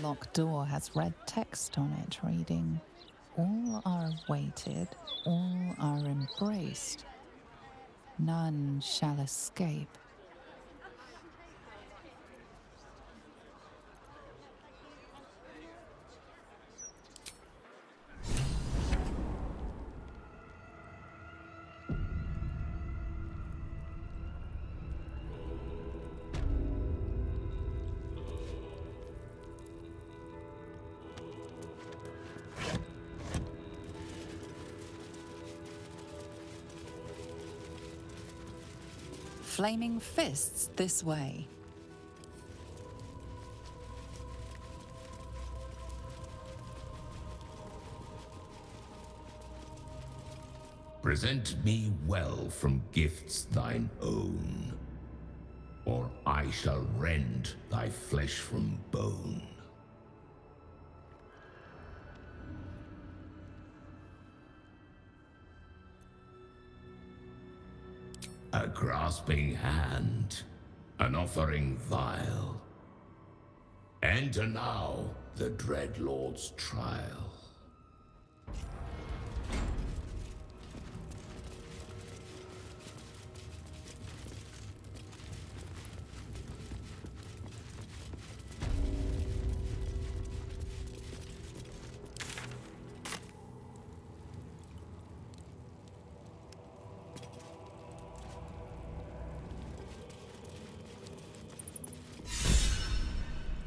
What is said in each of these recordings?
airlock door has red text on it reading, "All are weighted, all are embraced. None shall escape." Flaming fists this way. Present me well from gifts thine own, or I shall rend thy flesh from bone. A grasping hand, an offering vile. Enter now the dread Lord's trial.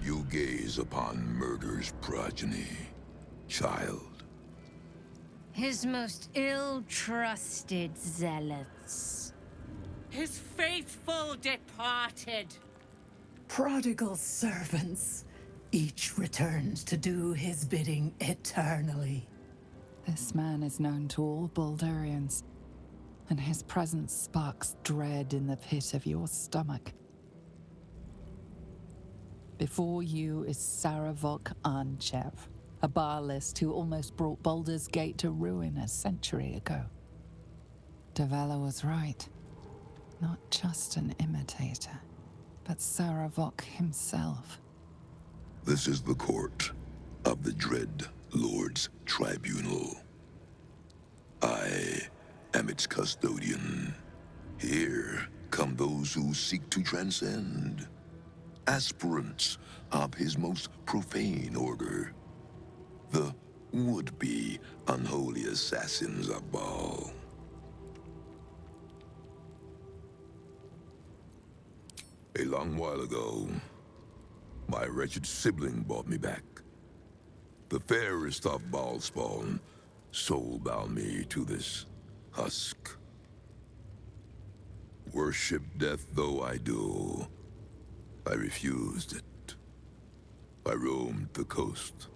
You gaze upon murder's progeny, child. His most ill-trusted zealots. His faithful departed. Prodigal servants, each returned to do his bidding eternally. This man is known to all Baldurians, and his presence sparks dread in the pit of your stomach. Before you is Saravok Arnchev, a Baalist who almost brought Baldur's Gate to ruin a century ago. Davella was right. Not just an imitator, but Saravok himself. This is the court of the Dread Lord's Tribunal. I am its custodian. Here come those who seek to transcend. Aspirants of his most profane order. The would-be unholy assassins of Bhaal. A long while ago, my wretched sibling brought me back. The fairest of Bhaal spawn soul-bound me to this husk. Worship death though I do, I refused it. I roamed the coast,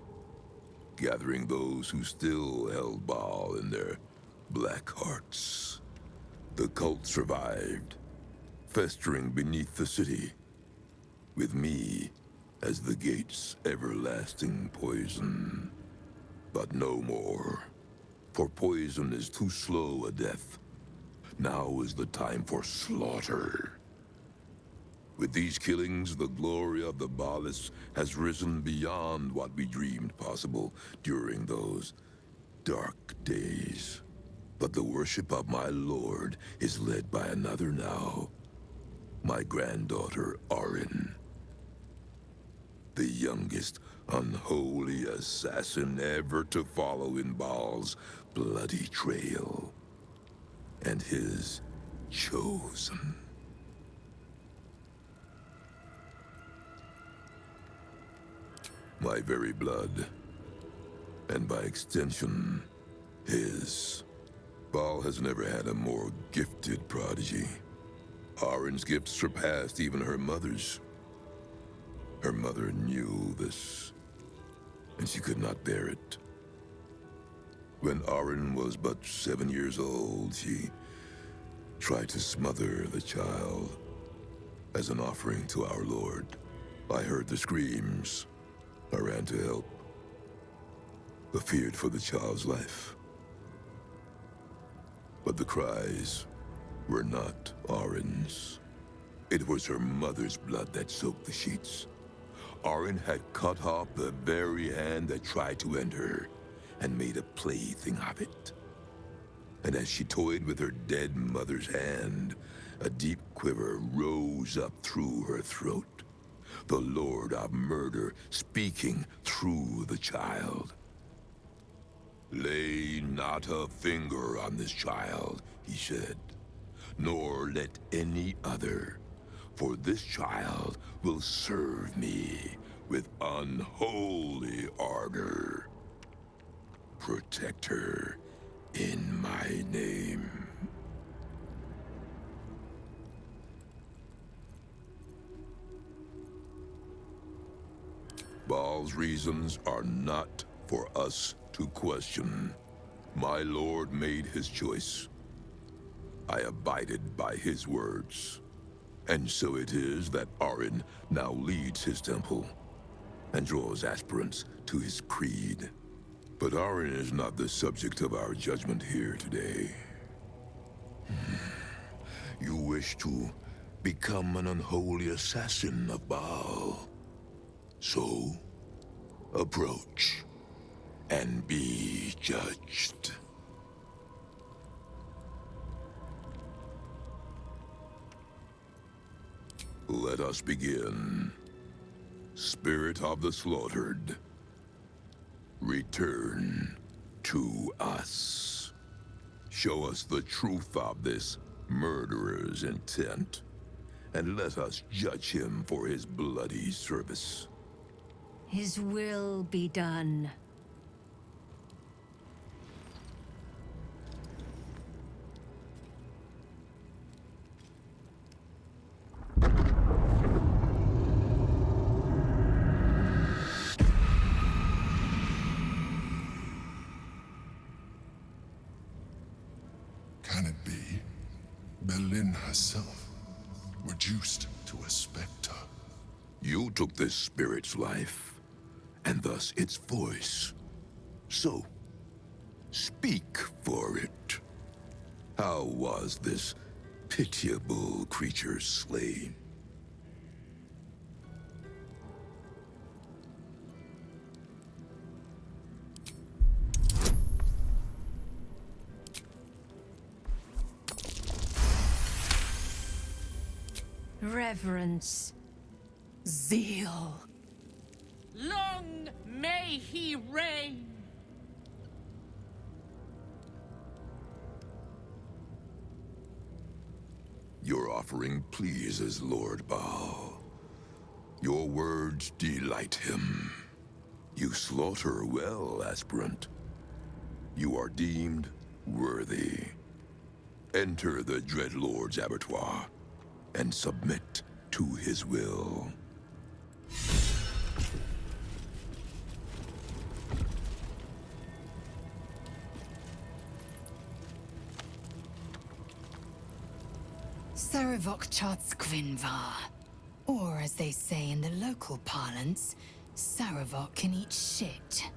gathering those who still held Bhaal in their black hearts. The cult survived, festering beneath the city, with me as the gate's everlasting poison. But no more, for poison is too slow a death. Now is the time for slaughter. With these killings, the glory of the Baalists has risen beyond what we dreamed possible during those dark days. But the worship of my lord is led by another now. My granddaughter, Arin. The youngest unholy assassin ever to follow in Bhaal's bloody trail. And his chosen. My very blood, and by extension, his. Bhaal has never had a more gifted prodigy. Arin's gifts surpassed even her mother's. Her mother knew this, and she could not bear it. When Arin was but 7 years old, she tried to smother the child as an offering to our Lord. I heard the screams. I ran to help, but feared for the child's life. But the cries were not Arin's. It was her mother's blood that soaked the sheets. Arin had cut off the very hand that tried to end her, and made a plaything of it. And as she toyed with her dead mother's hand, a deep quiver rose up through her throat. The Lord of Murder speaking through the child. "Lay not a finger on this child," he said, "nor let any other, for this child will serve me with unholy ardor. Protect her in my name." Bhaal's reasons are not for us to question. My lord made his choice. I abided by his words. And so it is that Arin now leads his temple and draws aspirants to his creed. But Arin is not the subject of our judgment here today. You wish to become an unholy assassin of Bhaal. So, approach and be judged. Let us begin. Spirit of the slaughtered, return to us. Show us the truth of this murderer's intent, and let us judge him for his bloody service. His will be done. Can it be Berlin herself, reduced to a specter? You took this spirit's life, and thus its voice. So, speak for it. How was this pitiable creature slain? Reverence. Zeal. Long may he reign! Your offering pleases Lord Bhaal. Your words delight him. You slaughter well, aspirant. You are deemed worthy. Enter the Dreadlord's abattoir and submit to his will. Saravok Chartskvinvar, or as they say in the local parlance, Saravok can eat shit.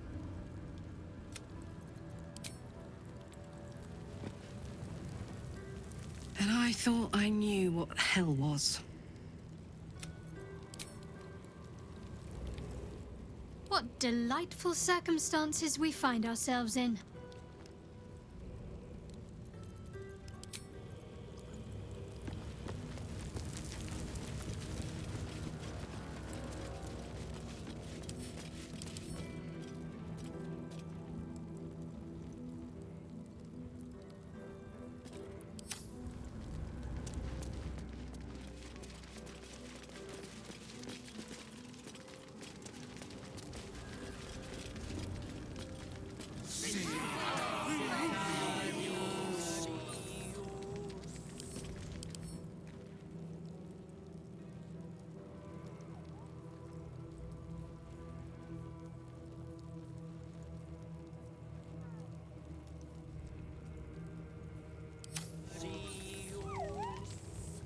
And I thought I knew what hell was. What delightful circumstances we find ourselves in.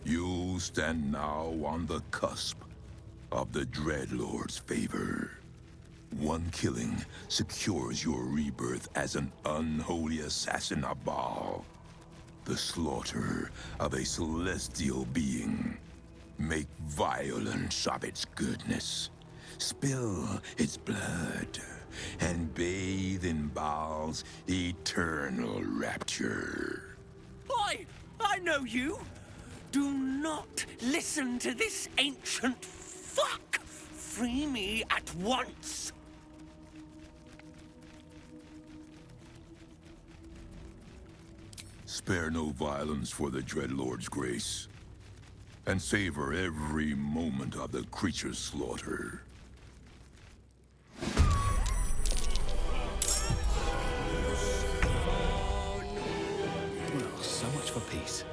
You stand now on the cusp of the Dreadlord's favor. One killing secures your rebirth as an unholy assassin of Bhaal. The slaughter of a celestial being. Make violence of its goodness. spill its blood, and bathe in Bhaal's eternal rapture. I know you. Do not listen to this ancient fuck. Free me at once. Spare no violence for the Dreadlord's grace, and savor every moment of the creature's slaughter. Well, so much for peace.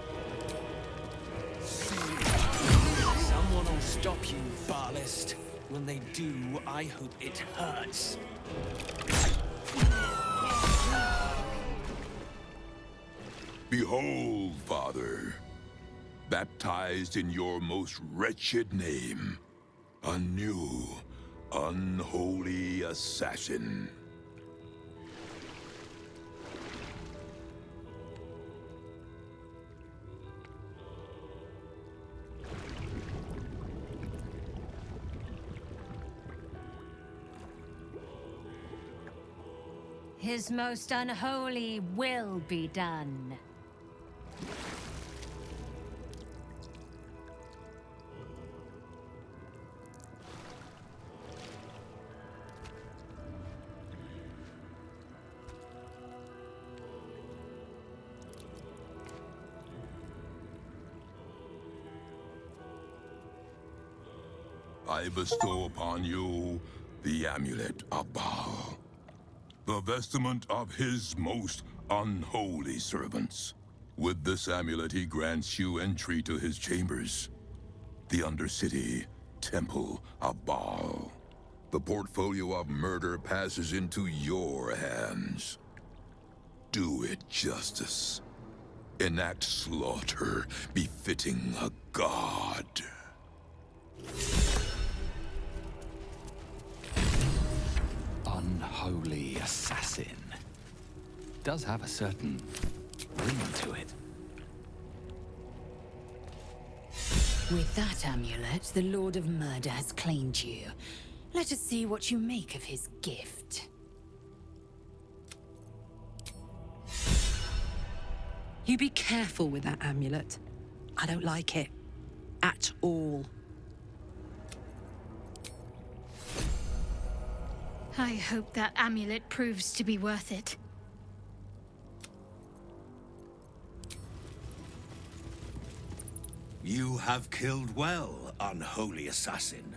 Someone will stop you, Bhaalist. When they do, I hope it hurts. Behold, Father, baptized in your most wretched name, a new, unholy assassin. His most unholy will be done. I bestow upon you the Amulet of Bhaal, the vestment of his most unholy servants. With this amulet, he grants you entry to his chambers, the Undercity Temple of Bhaal. The portfolio of murder passes into your hands. Do it justice. Enact slaughter befitting a god. Unholy assassin. Does have a certain ring to it. With that amulet, the Lord of Murder has claimed you. Let us see what you make of his gift. You be careful with that amulet. I don't like it. At all. I hope that amulet proves to be worth it. You have killed well, unholy assassin.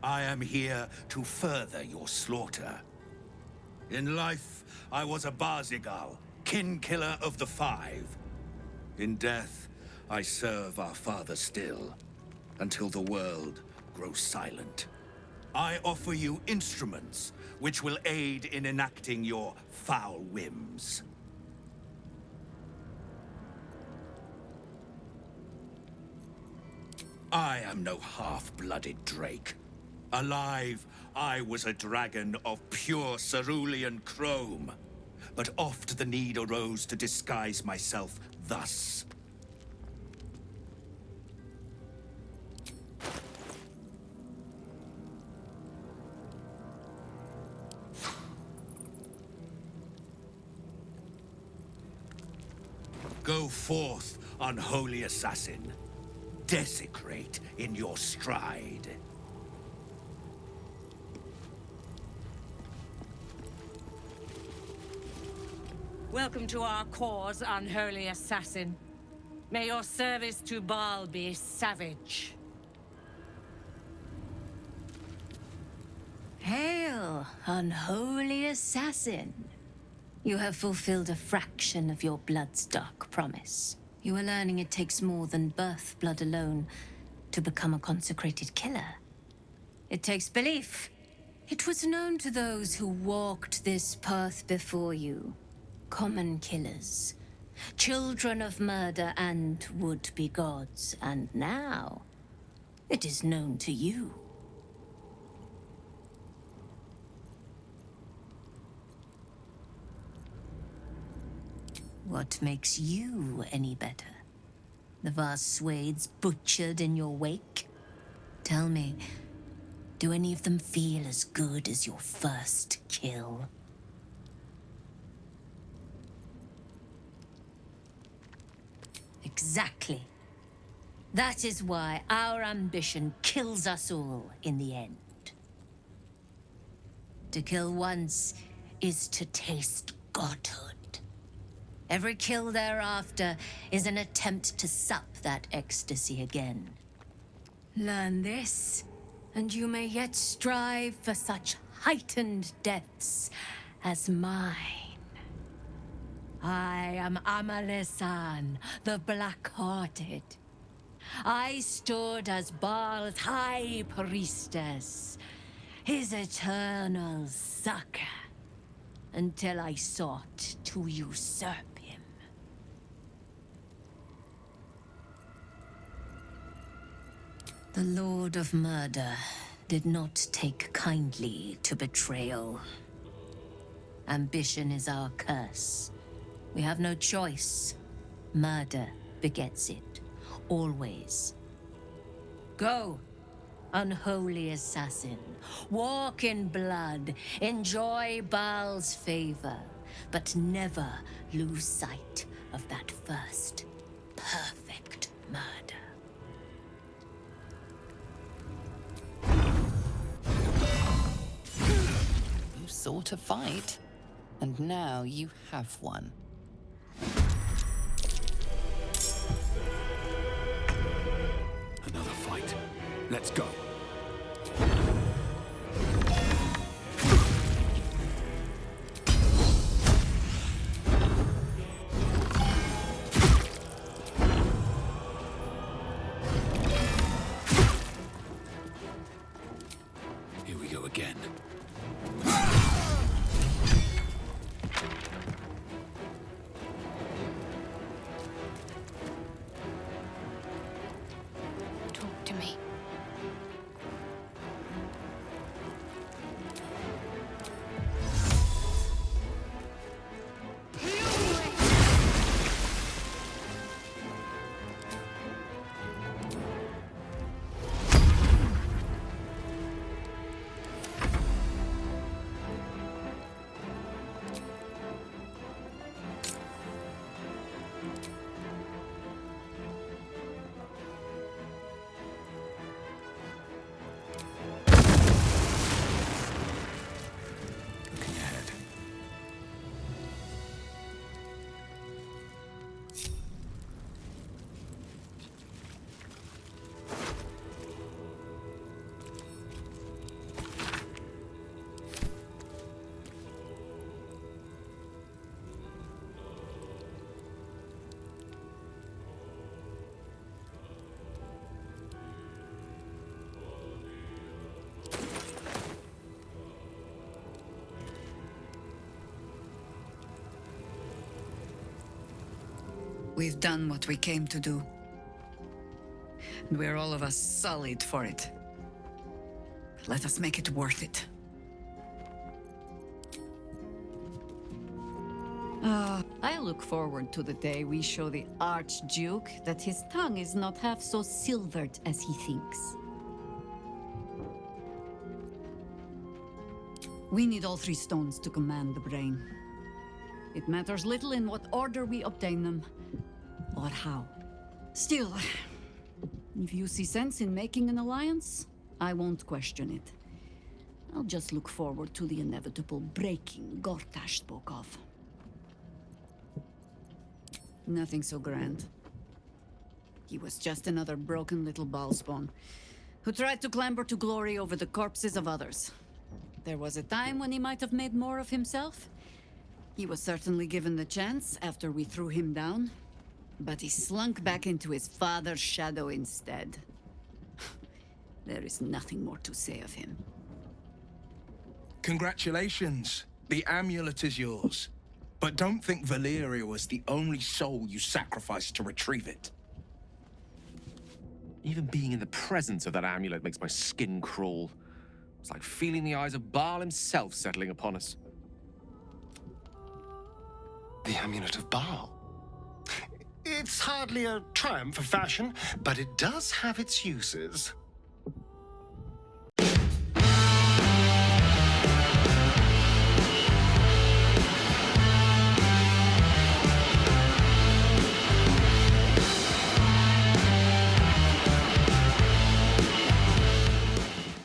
I am here to further your slaughter. In life, I was a Barzigal, kin killer of the Five. In death, I serve our father still, until the world grows silent. I offer you instruments which will aid in enacting your foul whims. I am no half-blooded Drake. Alive, I was a dragon of pure cerulean chrome. But oft the need arose to disguise myself thus. Go forth, unholy assassin. Desecrate in your stride. Welcome to our cause, unholy assassin. May your service to Bhaal be savage. Hail, unholy assassin. You have fulfilled a fraction of your bloodstock promise. You are learning it takes more than birth blood alone to become a consecrated killer. It takes belief. It was known to those who walked this path before you. Common killers, children of murder and would-be gods, and now it is known to you. What makes you any better? The vast swathes butchered in your wake? Tell me, Do any of them feel as good as your first kill? Exactly. That is why our ambition kills us all in the end. To kill once is to taste godhood. Every kill thereafter is an attempt to sup that ecstasy again. Learn this, and you may yet strive for such heightened deaths as mine. I am Amalesan, the Black-Hearted. I stood as Baal's high priestess, his eternal succor, until I sought to usurp him. The Lord of Murder did not take kindly to betrayal. Ambition is our curse. We have no choice. Murder begets it, always. Go, unholy assassin. Walk in blood, enjoy Baal's favor, but never lose sight of that first perfect murder. You sought a fight, and now you have one. Another fight. Let's go. Here we go again. Talk to me. Looking ahead. We've done what we came to do. And we're all of us sullied for it. Let us make it worth it. I look forward to the day we show the Archduke that his tongue is not half so silvered as he thinks. We need all 3 stones to command the brain. It matters little in what order we obtain them, or how. Still, if you see sense in making an alliance, I won't question it. I'll just look forward to the inevitable breaking Gortash spoke of. Nothing so grand. He was just another broken little ballspawn who tried to clamber to glory over the corpses of others. There was a time when he might have made more of himself. He was certainly given the chance after we threw him down, but he slunk back into his father's shadow instead. There is nothing more to say of him. Congratulations. The amulet is yours. But don't think Valeria was the only soul you sacrificed to retrieve it. Even being in the presence of that amulet makes my skin crawl. It's like feeling the eyes of Baal himself settling upon us. The Amulet of Bhaal. It's hardly a triumph of fashion, but it does have its uses.